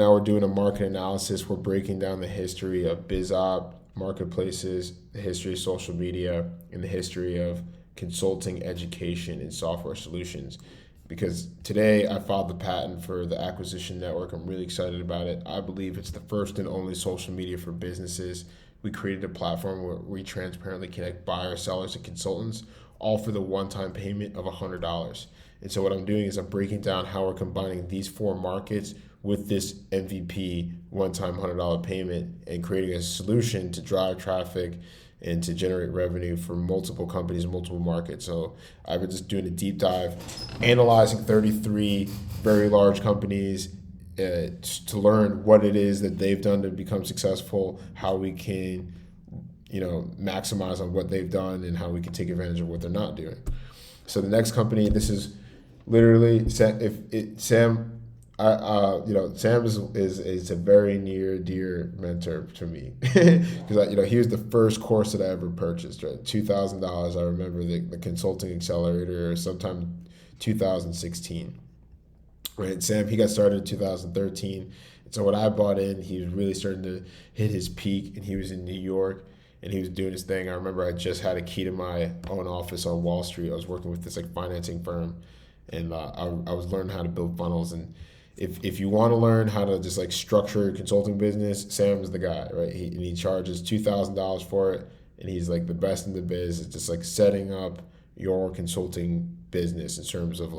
Now we're doing a market analysis. We're breaking down the history of BizOp, marketplaces, the history of social media, and the history of consulting, education, and software solutions. Because today I filed the patent for the acquisition network. I'm really excited about it. I believe it's the first and only social media for businesses. We created a platform where we transparently connect buyers, sellers, and consultants, all for the one-time payment of $100. And so what I'm doing is I'm breaking down how we're combining these four markets with this MVP one-time $100 payment and creating a solution to drive traffic and to generate revenue for multiple companies, multiple markets. So I've been just doing a deep dive, analyzing 33 very large companies to learn what it is that they've done to become successful, how we can, maximize on what they've done, and how we can take advantage of what they're not doing. So the next company, this is literally Sam. Sam is a very near dear mentor to me because he was the first course that I ever purchased. Right, $2,000. I remember the consulting accelerator, sometime 2016. Right, Sam, he got started in 2013. And so when I bought in, he was really starting to hit his peak, and he was in New York and he was doing his thing. I remember I just had a key to my own office on Wall Street. I was working with this financing firm, and I was learning how to build funnels. And if you want to learn how to just structure your consulting business, Sam's the guy, right? He charges $2,000 for it, and he's the best in the biz. It's just setting up your consulting business in terms of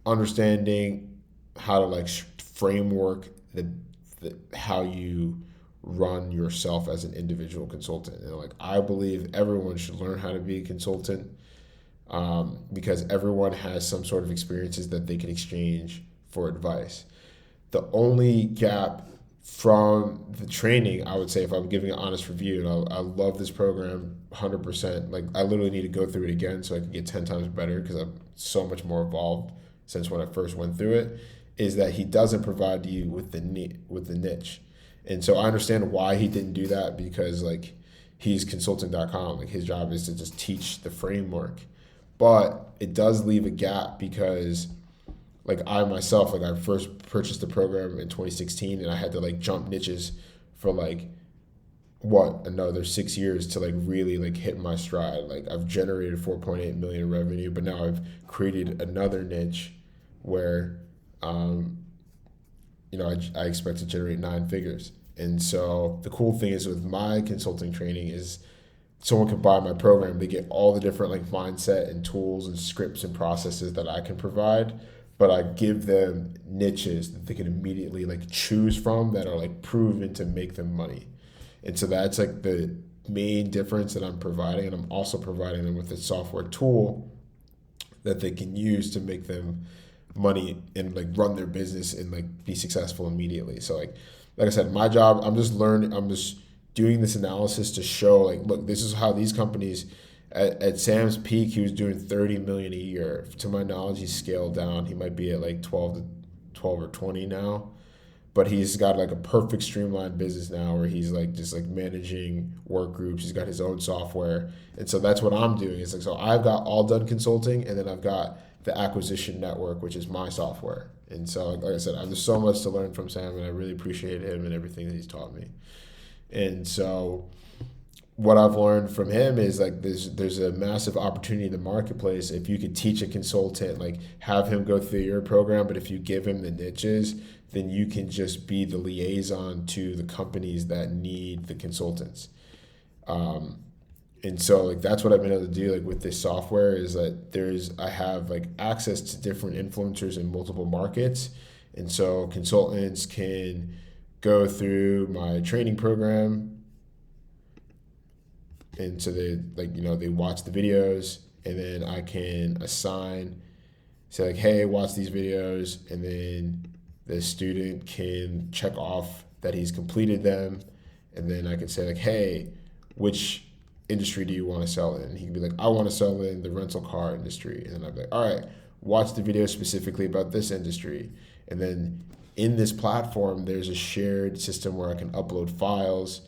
understanding how to framework how you run yourself as an individual consultant. And I believe everyone should learn how to be a consultant, because everyone has some sort of experiences that they can exchange for advice. The only gap from the training, I would say, if I'm giving an honest review, and I love this program 100%, I literally need to go through it again so I can get 10 times better because I'm so much more evolved since when I first went through it, is that he doesn't provide you with the niche. And so I understand why he didn't do that, because he's consulting.com. His job is to just teach the framework. But it does leave a gap because I myself, I first purchased the program in 2016, and I had to jump niches for another 6 years to really hit my stride. I've generated 4.8 million in revenue, but now I've created another niche where I expect to generate 9 figures. And so the cool thing is with my consulting training is someone can buy my program. They get all the different mindset and tools and scripts and processes that I can provide, but I give them niches that they can immediately choose from that are proven to make them money. And so that's the main difference that I'm providing. And I'm also providing them with a software tool that they can use to make them money and run their business and be successful immediately. So like I said, my job, I'm just doing this analysis to show look, this is how these companies at Sam's peak, he was doing 30 million a year. To my knowledge, he's scaled down. He might be at 12 or 20 now, but he's got a perfect streamlined business now where he's just managing work groups. He's got his own software. And so that's what I'm doing. It's so I've got all done consulting, and then I've got the acquisition network, which is my software. And so, like I said, there's so much to learn from Sam, and I really appreciate him and everything that he's taught me. And so what I've learned from him is there's a massive opportunity in the marketplace. If you could teach a consultant, have him go through your program, but if you give him the niches, then you can just be the liaison to the companies that need the consultants. And so that's what I've been able to do with this software is that I have access to different influencers in multiple markets. And so consultants can go through my training program, and so they they watch the videos, and then I can say hey, watch these videos, and then the student can check off that he's completed them, and then I can say hey, which industry do you want to sell in? And he can be I want to sell in the rental car industry, and then I'd be all right, watch the video specifically about this industry. And then in this platform, there's a shared system where I can upload files.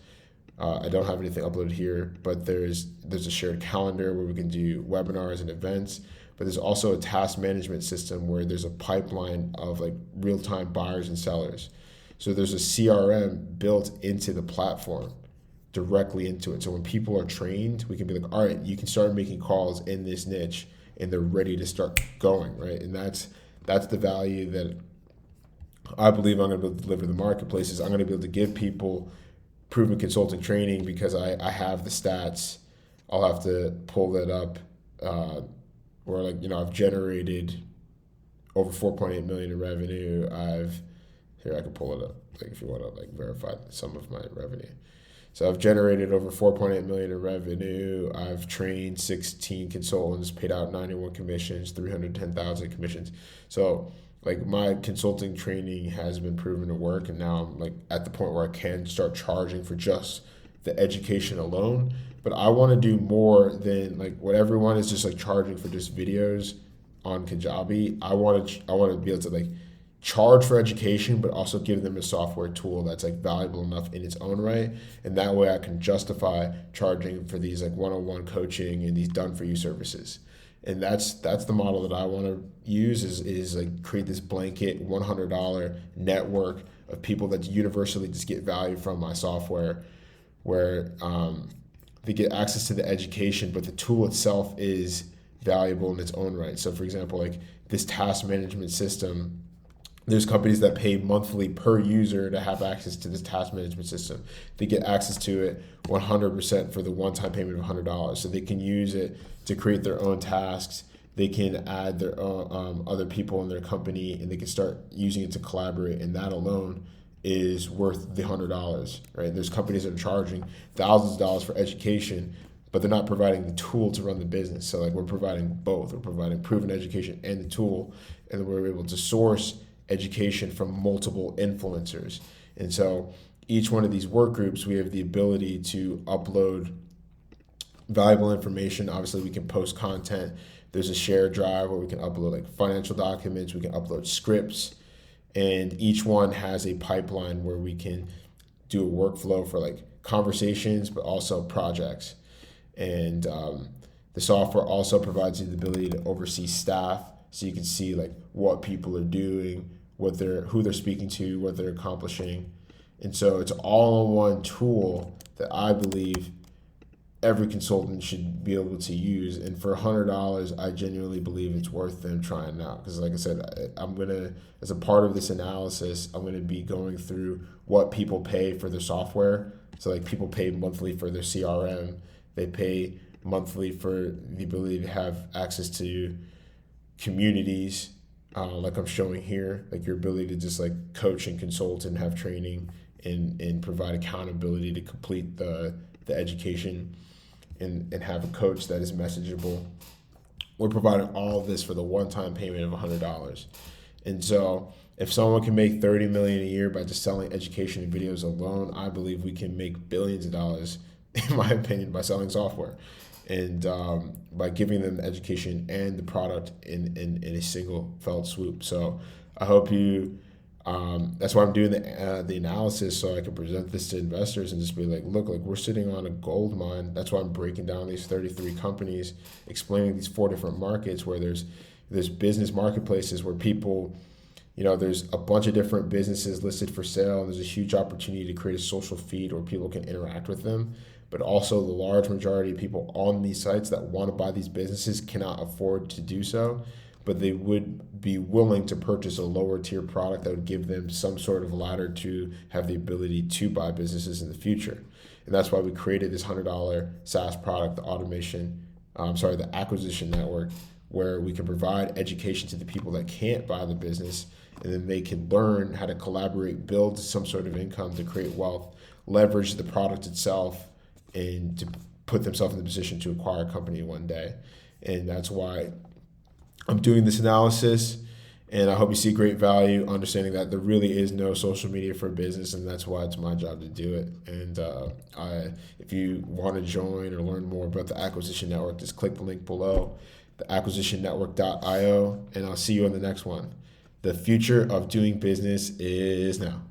I don't have anything uploaded here, but there's a shared calendar where we can do webinars and events. But there's also a task management system where there's a pipeline of real-time buyers and sellers. So there's a CRM built into the platform, directly into it. So when people are trained, we can be like, all right, you can start making calls in this niche, and they're ready to start going, right? And that's the value that I believe I'm going to be able to deliver to the marketplace. Is I'm going to be able to give people proven consulting training because I have the stats. I'll have to pull that up. Where I've generated over 4.8 million in revenue. I can pull it up if you want to verify some of my revenue. So I've generated over 4.8 million in revenue. I've trained 16 consultants, paid out 91 commissions, 310,000 commissions. So my consulting training has been proven to work, and now I'm at the point where I can start charging for just the education alone. But I want to do more than what everyone is just charging for just videos on Kajabi. I want to be able to charge for education, but also give them a software tool that's valuable enough in its own right, and that way I can justify charging for these one-on-one coaching and these done-for-you services. And that's the model that I want to use is create this blanket $100 network of people that universally just get value from my software, where they get access to the education, but the tool itself is valuable in its own right. So for example, this task management system, there's companies that pay monthly per user to have access to this task management system. They get access to it 100% for the one-time payment of $100. So they can use it to create their own tasks. They can add their own, other people in their company, and they can start using it to collaborate. And that alone is worth the $100, right? There's companies that are charging thousands of dollars for education, but they're not providing the tool to run the business. So we're providing both. We're providing proven education and the tool, and we're able to source education from multiple influencers. And so each one of these work groups, we have the ability to upload valuable information. Obviously, we can post content. There's a shared drive where we can upload financial documents. We can upload scripts, and each one has a pipeline where we can do a workflow for conversations, but also projects. And the software also provides you the ability to oversee staff, so you can see what people are doing, who they're speaking to, what they're accomplishing. And so it's all-in-one tool that I believe every consultant should be able to use. And for $100, I genuinely believe it's worth them trying out. Because like I said, I'm going to, as a part of this analysis, I'm going to be going through what people pay for their software. So people pay monthly for their CRM. They pay monthly for the ability to have access to communities, like I'm showing here, your ability to just coach and consult and have training and provide accountability to complete the education and have a coach that is messageable. We're providing all of this for the one-time payment of $100. And so if someone can make $30 million a year by just selling education and videos alone, I believe we can make billions of dollars, in my opinion, by selling software. And by giving them the education and the product in a single felt swoop. So I hope you, that's why I'm doing the analysis, so I can present this to investors and just be look, we're sitting on a gold mine. That's why I'm breaking down these 33 companies, explaining these 4 different markets where there's business marketplaces where people, there's a bunch of different businesses listed for sale. There's a huge opportunity to create a social feed where people can interact with them. But also the large majority of people on these sites that want to buy these businesses cannot afford to do so, but they would be willing to purchase a lower tier product that would give them some sort of ladder to have the ability to buy businesses in the future. And that's why we created this $100 SaaS product, the acquisition network, where we can provide education to the people that can't buy the business, and then they can learn how to collaborate, build some sort of income to create wealth, leverage the product itself, and to put themselves in the position to acquire a company one day. And that's why I'm doing this analysis, and I hope you see great value, understanding that there really is no social media for business, and that's why it's my job to do it. And if you want to join or learn more about the Acquisition Network, just click the link below, theacquisitionnetwork.io, and I'll see you on the next one. The future of doing business is now.